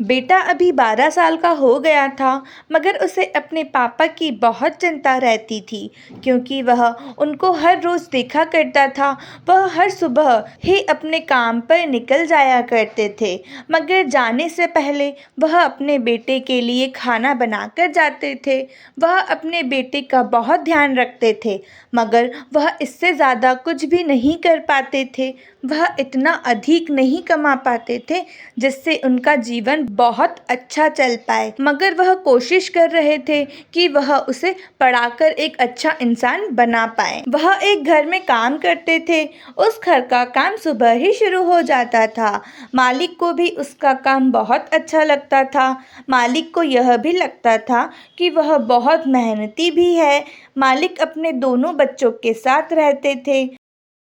बेटा अभी 12 साल का हो गया था, मगर उसे अपने पापा की बहुत चिंता रहती थी, क्योंकि वह उनको हर रोज़ देखा करता था। वह हर सुबह ही अपने काम पर निकल जाया करते थे, मगर जाने से पहले वह अपने बेटे के लिए खाना बनाकर जाते थे। वह अपने बेटे का बहुत ध्यान रखते थे, मगर वह इससे ज़्यादा कुछ भी नहीं कर पाते थे। वह इतना अधिक नहीं कमा पाते थे जिससे उनका जीवन बहुत अच्छा चल पाए, मगर वह कोशिश कर रहे थे कि वह उसे पढ़ाकर एक अच्छा इंसान बना पाए। वह एक घर में काम करते थे। उस घर का काम सुबह ही शुरू हो जाता था। मालिक को भी उसका काम बहुत अच्छा लगता था। मालिक को यह भी लगता था कि वह बहुत मेहनती भी है। मालिक अपने दोनों बच्चों के साथ रहते थे।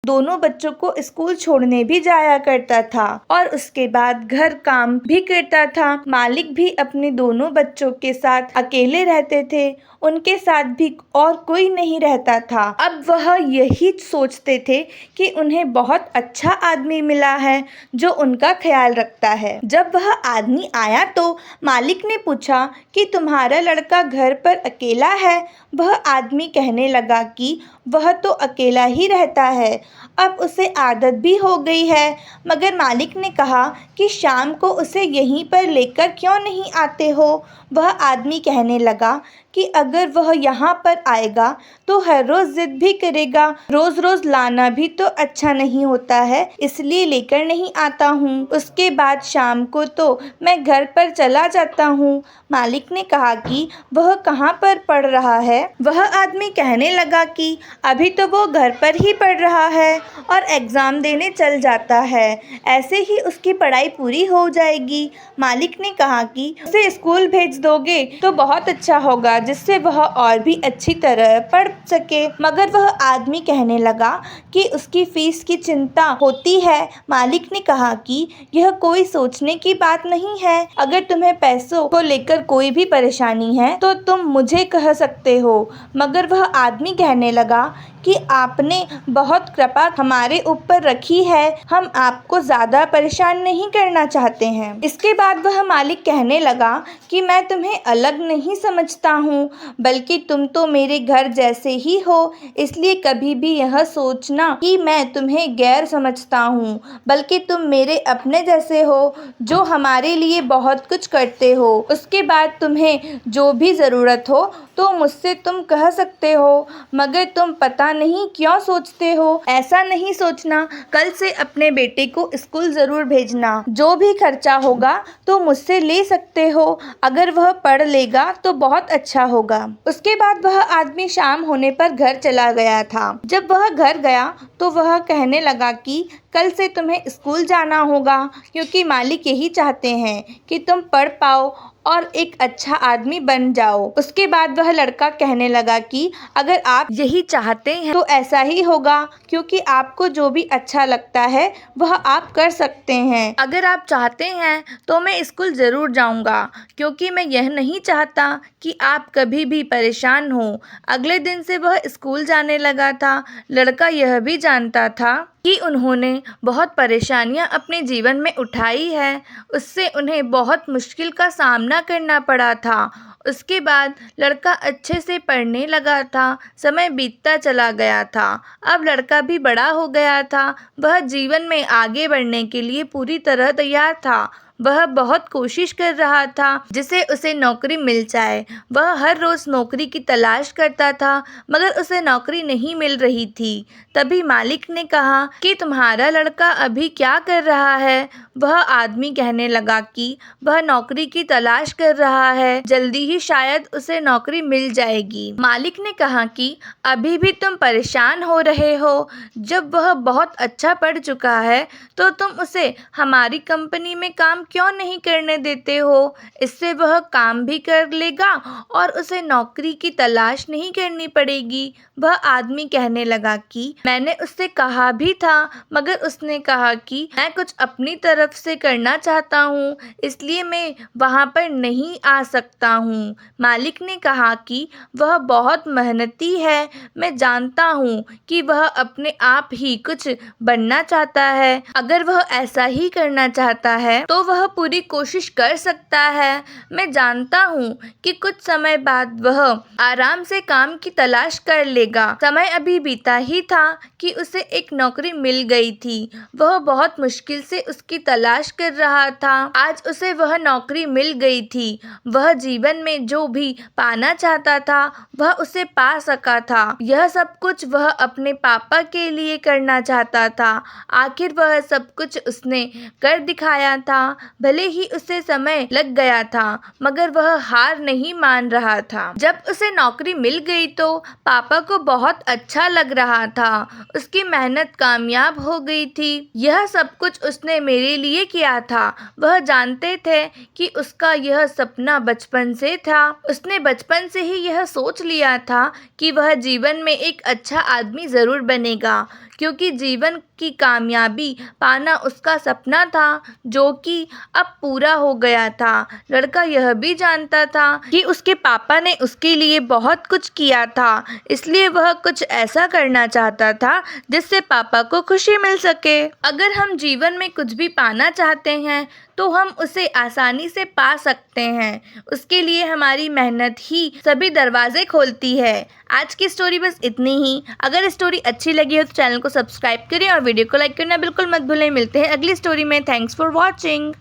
दोनों बच्चों को स्कूल छोड़ने भी जाया करता था और उसके बाद घर काम भी करता था। मालिक भी अपने दोनों बच्चों के साथ अकेले रहते थे। उनके साथ भी और कोई नहीं रहता था। अब वह यही सोचते थे कि उन्हें बहुत अच्छा आदमी मिला है जो उनका ख्याल रखता है। जब वह आदमी आया तो मालिक ने पूछा कि तुम्हारा लड़का घर पर अकेला है। वह आदमी कहने लगा कि वह तो अकेला ही रहता है, अब उसे आदत भी हो गई है। मगर मालिक ने कहा कि शाम को उसे यहीं पर लेकर क्यों नहीं आते हो। वह आदमी कहने लगा कि अगर वह यहाँ पर आएगा तो हर रोज़ ज़िद भी करेगा। रोज़ रोज़ लाना भी तो अच्छा नहीं होता है, इसलिए लेकर नहीं आता हूँ। उसके बाद शाम को तो मैं घर पर चला जाता हूँ। मालिक ने कहा कि वह कहाँ पर पढ़ रहा है। वह आदमी कहने लगा कि अभी तो वो घर पर ही पढ़ रहा है और एग्ज़ाम देने चल जाता है, ऐसे ही उसकी पढ़ाई पूरी हो जाएगी। मालिक ने कहा कि उसे स्कूल भेज दोगे तो बहुत अच्छा होगा, जिससे वह और भी अच्छी तरह पढ़ सके। मगर वह आदमी कहने लगा कि उसकी फ़ीस की चिंता होती है। मालिक ने कहा कि यह कोई सोचने की बात नहीं है। अगर तुम्हें पैसों को लेकर कोई भी परेशानी है तो तुम मुझे कह सकते हो। मगर वह आदमी कहने लगा कि आपने बहुत कृपा हमारे ऊपर रखी है, हम आपको ज़्यादा परेशान नहीं करना चाहते हैं। इसके बाद वह मालिक कहने लगा कि मैं तुम्हें अलग नहीं समझता हूँ, बल्कि तुम तो मेरे घर जैसे ही हो, इसलिए कभी भी यह सोचना कि मैं तुम्हें गैर समझता हूँ, बल्कि तुम मेरे अपने जैसे हो जो हमारे लिए बहुत कुछ करते हो। उसके बाद तुम्हें जो भी ज़रूरत हो तो मुझसे तुम कह सकते हो, मगर तुम पता नहीं क्यों सोचते हो ऐसा नहीं सोचना। कल से अपने बेटे को स्कूल ज़रूर भेजना, जो भी खर्चा होगा तो मुझसे ले सकते हो। अगर वह पढ़ लेगा तो बहुत अच्छा होगा। उसके बाद वह आदमी शाम होने पर घर चला गया था। जब वह घर गया तो वह कहने लगा कि कल से तुम्हें स्कूल जाना होगा, क्योंकि मालिक यही चाहते हैं कि तुम पढ़ पाओ और एक अच्छा आदमी बन जाओ। उसके बाद वह लड़का कहने लगा कि अगर आप यही चाहते हैं तो ऐसा ही होगा, क्योंकि आपको जो भी अच्छा लगता है वह आप कर सकते हैं। अगर आप चाहते हैं तो मैं स्कूल ज़रूर जाऊंगा, क्योंकि मैं यह नहीं चाहता कि आप कभी भी परेशान हो। अगले दिन से वह स्कूल जाने लगा था। लड़का यह भी जानता था कि उन्होंने बहुत परेशानियां अपने जीवन में उठाई है, उससे उन्हें बहुत मुश्किल का सामना करना पड़ा था। उसके बाद लड़का अच्छे से पढ़ने लगा था। समय बीतता चला गया था। अब लड़का भी बड़ा हो गया था। वह जीवन में आगे बढ़ने के लिए पूरी तरह तैयार था। वह बहुत कोशिश कर रहा था जिससे उसे नौकरी मिल जाए। वह हर रोज़ नौकरी की तलाश करता था, मगर उसे नौकरी नहीं मिल रही थी। तभी मालिक ने कहा कि तुम्हारा लड़का अभी क्या कर रहा है। वह आदमी कहने लगा कि वह नौकरी की तलाश कर रहा है, जल्दी ही शायद उसे नौकरी मिल जाएगी। मालिक ने कहा कि अभी भी तुम परेशान हो रहे हो। जब वह बहुत अच्छा पढ़ चुका है तो तुम उसे हमारी कंपनी में काम क्यों नहीं करने देते हो। इससे वह काम भी कर लेगा और उसे नौकरी की तलाश नहीं करनी पड़ेगी। वह आदमी कहने लगा कि मैंने उससे कहा भी था, मगर उसने कहा कि मैं कुछ अपनी तरफ से करना चाहता हूँ, इसलिए मैं वहाँ पर नहीं आ सकता हूँ। मालिक ने कहा कि वह बहुत मेहनती है, मैं जानता हूँ कि वह अपने आप ही कुछ बनना चाहता है। अगर वह ऐसा ही करना चाहता है तो वह वह पूरी कोशिश कर सकता है। मैं जानता हूँ कि कुछ समय बाद वह आराम से काम की तलाश कर लेगा। समय अभी बीता ही था कि उसे एक नौकरी मिल गई थी। वह बहुत मुश्किल से उसकी तलाश कर रहा था। आज उसे वह नौकरी मिल गई थी। वह जीवन में जो भी पाना चाहता था वह उसे पा सका था। यह सब कुछ वह अपने पापा के लिए करना चाहता था। आखिर वह सब कुछ उसने कर दिखाया था। भले ही उसे समय लग गया था मगर वह हार नहीं मान रहा था। जब उसे नौकरी मिल गई तो पापा को बहुत अच्छा लग रहा था। उसकी मेहनत कामयाब हो गई थी। यह सब कुछ उसने मेरे लिए किया था। वह जानते थे कि उसका यह सपना बचपन से था। उसने बचपन से ही यह सोच लिया था कि वह जीवन में एक अच्छा आदमी ज़रूर बनेगा, क्योंकि जीवन की कामयाबी पाना उसका सपना था जो कि अब पूरा हो गया था। लड़का यह भी जानता था कि उसके पापा ने उसके लिए बहुत कुछ किया था, इसलिए वह कुछ ऐसा करना चाहता था जिससे पापा को खुशी मिल सके। अगर हम जीवन में कुछ भी पाना चाहते हैं तो हम उसे आसानी से पा सकते हैं। उसके लिए हमारी मेहनत ही सभी दरवाजे खोलती है। आज की स्टोरी बस इतनी ही। अगर स्टोरी अच्छी लगी हो तो चैनल को सब्सक्राइब करें और वीडियो को लाइक करना बिल्कुल मत भूलें। मिलते हैं अगली स्टोरी में। Thanks for watching.